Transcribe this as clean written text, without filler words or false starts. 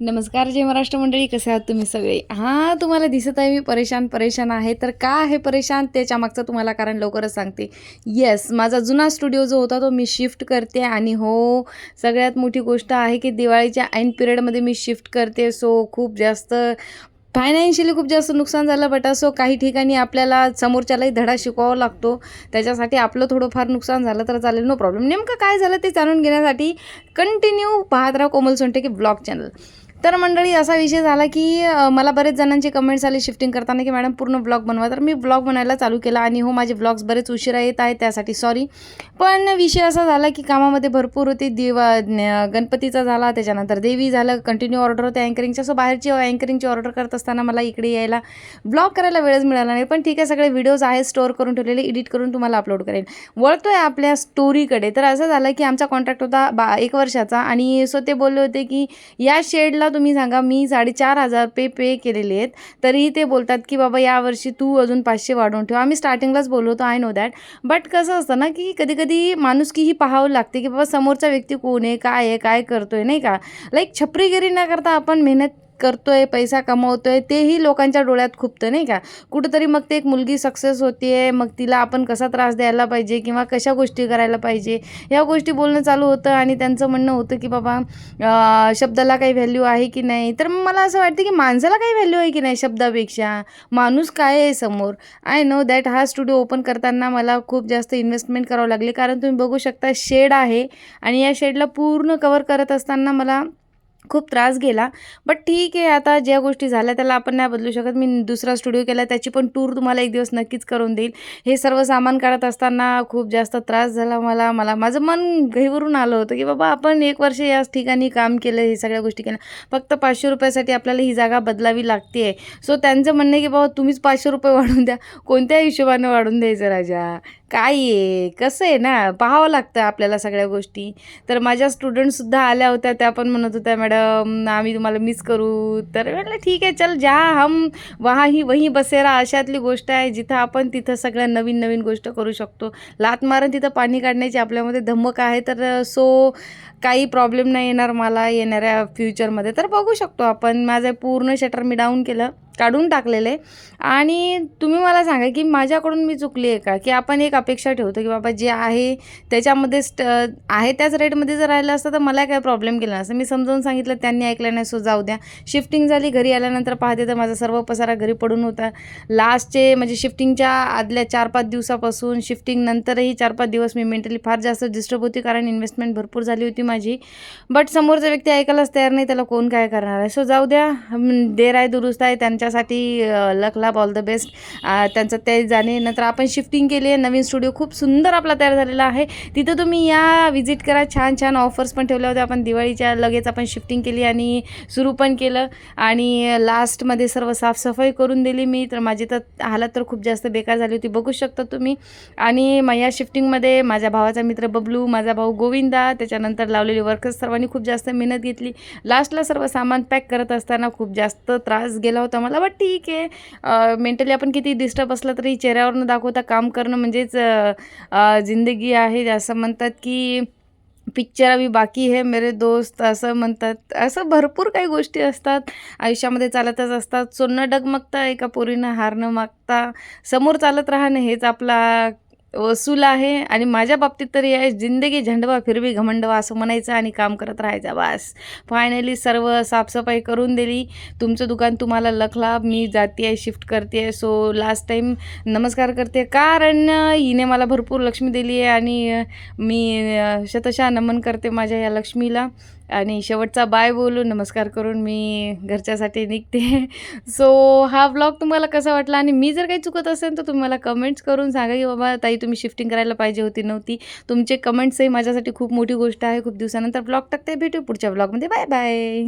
नमस्कार जय महाराष्ट्र मंडळी, कसे आहात तुम्ही सगळे? हां, तुम्हाला दिसत आहे मी परेशान आहे. तर का आहे परेशान त्याच्या मागचं तुम्हाला कारण लवकरच सांगते. येस, माझा जुना स्टुडिओ जो होता तो मी शिफ्ट करते आणि हो, सगळ्यात मोठी गोष्ट आहे की दिवाळीच्या ऐन पिरियडमध्ये मी शिफ्ट करते. सो खूप जास्त फायनान्शियली खूप जास्त नुकसान झालं. बट असो, काही ठिकाणी आपल्याला समोरच्यालाही धडा शिकवावा लागतो. त्याच्यासाठी आपलं थोडंफार नुकसान झालं तर चालेल, नो प्रॉब्लेम. नेमकं काय झालं ते जाणून घेण्यासाठी कंटिन्यू पाहत राहा कोमल सोनटके ब्लॉग चॅनल. तर मंडळी असा विषय झाला की मला बरेच जणांचे कमेंट्स आले शिफ्टिंग करताना की मॅडम पूर्ण ब्लॉग बनवा. तर मी ब्लॉग बनायला चालू केला आणि हो, माझे ब्लॉग्स बरेच उशिरा येत आहेत, त्यासाठी सॉरी. पण विषय असा झाला की कामामध्ये भरपूर होती. गणपतीचा झाला, त्याच्यानंतर देवी झालं, कंटिन्यू ऑर्डर होते अँकरिंगच्या. सो बाहेरची अँकरिंगची ऑर्डर करत असताना मला इकडे यायला ब्लॉग करायला वेळच मिळाला नाही. पण ठीक आहे, सगळे व्हिडिओज आहेत स्टोअर करून ठेवलेले, एडिट करून तुम्हाला अपलोड करेल. वळतोय आपल्या स्टोरीकडे. तर असं झालं की आमचा कॉन्ट्रॅक्ट होता 1 वर्षाचा आणि सो ते बोलले होते की या शेडला तुम्ही सांगा, मी 4,500 पे केलेले आहेत, तरीही ते बोलतात की बाबा यावर्षी तू अजून 500 वाढवून ठेव. आम्ही स्टार्टिंगलाच बोललो होतो, आय नो दॅट. बट कसं असतं ना की कधी कधी माणुसकीही पाहावं लागते की बाबा समोरचा व्यक्ती कोण आहे, काय करतोय, नाही का. लाईक छपरीगिरी न करता आपण मेहनत करतोय, पैसा कमवतोय, तेही लोकांच्या डोळ्यात खुपतं, नाही का. कुठंतरी मग ते एक मुलगी सक्सेस होते, मग तिला आपण कसा त्रास द्यायला पाहिजे किंवा कशा गोष्टी करायला पाहिजे, ह्या गोष्टी बोलणं चालू होतं. आणि त्यांचं म्हणणं होतं की बाबा शब्दाला काही व्हॅल्यू आहे की नाही. तर मला असं वाटतं की माणसाला काही व्हॅल्यू आहे की नाही शब्दापेक्षा, माणूस काय आहे समोर. I know that. हा स्टुडिओ ओपन करताना मला खूप जास्त इन्व्हेस्टमेंट करावं लागली, कारण तुम्ही बघू शकता शेड आहे आणि या शेडला पूर्ण कवर करत असताना मला खूप त्रास गेला. बट ठीक आहे, आता ज्या गोष्टी झाल्या त्याला आपण नाही बदलू शकत. मी दुसरा स्टुडिओ केला, त्याची पण टूर तुम्हाला एक दिवस नक्कीच करून देईल. हे सर्व सामान काढत असताना खूप जास्त त्रास झाला माझं मन घहिवरून आलं होतं की बाबा आपण 1 वर्ष याच ठिकाणी काम केलं, हे सगळ्या गोष्टी केल्या, फक्त 500 रुपयासाठी आपल्याला ही जागा बदलावी लागते आहे. सो त्यांचं म्हणणं आहे की बाबा तुम्हीच 500 रुपये वाढवून द्या. कोणत्या हिशोबाने वाढून द्यायचं राजा, काय आहे, कसं आहे ना, पाहावं लागतं आपल्याला सगळ्या गोष्टी. तर माझ्या स्टुडंटसुद्धा आल्या होत्या, त्या पण म्हणत होत्या मॅडम आम्ही तुम्हाला मिस करू. तर म्हटलं ठीक आहे, चल जहाँ हम वहाँ ही वहीं बसेरा, अशातली गोष्ट आहे. जिथं आपण तिथं सगळ्या नवीन नवीन गोष्ट करू शकतो. लात मारून तिथं पाणी काढण्याची आपल्यामध्ये धमक आहे. तर सो काही प्रॉब्लेम नाही येणार मला येणाऱ्या फ्युचरमध्ये. तर बघू शकतो आपण. माझं पूर्ण शटर मी डाऊन केलं, काढून टाकलेले. आणि तुम्ही मला सांगा की माझ्याकडून मी चुकली आहे का, की आपण एक अपेक्षा ठेवतो की बाबा जे आहे त्याच्यामध्येच आहे त्याच रेटमध्ये जर राहिलं असतं तर मला काय प्रॉब्लेम केला नसतं. मी समजावून सांगितलं, त्यांनी ऐकलं नाही. सो जाऊ द्या. शिफ्टिंग झाली, घरी आल्यानंतर पाहते तर माझा सर्व पसारा घरी पडून होता. लास्टचे म्हणजे शिफ्टिंगच्या आदल्या 4-5 दिवसापासून, शिफ्टिंग नंतरही 4-5 दिवस मी मेंटली फार जास्त डिस्टर्ब होती, कारण इन्व्हेस्टमेंट भरपूर झाली होती माझी. बट समोरचा व्यक्ती ऐकायलाच तयार नाही, त्याला कोण काय करणार आहे. सो जाऊ द्या, देर आहे दुरुस्त आहे. त्यांच्यासाठी लक लाभ, ऑल द बेस्ट. त्यांचं ते जाणे. नंतर आपण शिफ्टिंग केली आहे, नवीन स्टुडिओ खूप सुंदर आपला तयार झालेला आहे. तिथं तुम्ही या, विजिट करा. छान छान ऑफर्स पण ठेवल्या होत्या. आपण दिवाळीच्या लगेच आपण शिफ्टिंग केली आणि सुरू पण केलं. आणि लास्टमध्ये सर्व साफसफाई करून दिली मी. तर माझी तर हालत तर खूप जास्त बेकार झाली होती, बघू शकता तुम्ही. आणि या शिफ्टिंगमध्ये माझ्या भावाचा मित्र बबलू, माझा भाऊ गोविंदा, त्याच्यानंतर लावलेले वर्कर्स, सर्वांनी खूप जास्त मेहनत घेतली. लास्टला सर्व सामान पॅक करत असताना खूप जास्त त्रास गेला होता मला. बट ठीक आहे, मेंटली आपण किती डिस्टर्ब असलं तरी चेहऱ्यावरनं दाखवता काम करणं म्हणजेच जिंदगी आहे. असं म्हणतात की पिक्चर अभी बाकी है मेरे दोस्त, असं म्हणतात. असं भरपूर काही गोष्टी असतात आयुष्यामध्ये, चालतच असतात. सोनं डगमगता एका पोरीनं हार न मागता समोर चालत राहणं हेच आपला वसूल आहे. आणि माझ्या बाबतीत तरी आहे, जिंदगी झंडवा फिरवी घमंडवा असं म्हणायचं आणि काम करत राहायचं बस. फायनली सर्व साफसफाई करून दिली. तुमचं दुकान तुम्हाला लख लाभ. मी जाते आहे, शिफ्ट करते आहे. सो लास्ट टाईम नमस्कार करते, कारण हिने मला भरपूर लक्ष्मी दिली आहे आणि मी शतशः नमन करते माझ्या या लक्ष्मीला. आणि शेवटचा बाय बोलून, नमस्कार करून मी घरच्यासाठी निघते. सो हा व्लॉग तुम्हाला कसा वाटला, आणि मी जर काही चुकत असेल तर तुम्ही मला कमेंट्स करून सांगा की बाबा ताई तुम्ही शिफ्टिंग करायला पाहिजे होती, नव्हती. तुमचे कमेंट्सही माझ्यासाठी खूप मोठी गोष्ट आहे. खूप दिवसानंतर व्लॉग टाकते. भेटू पुढच्या व्लॉगमध्ये. Bye bye.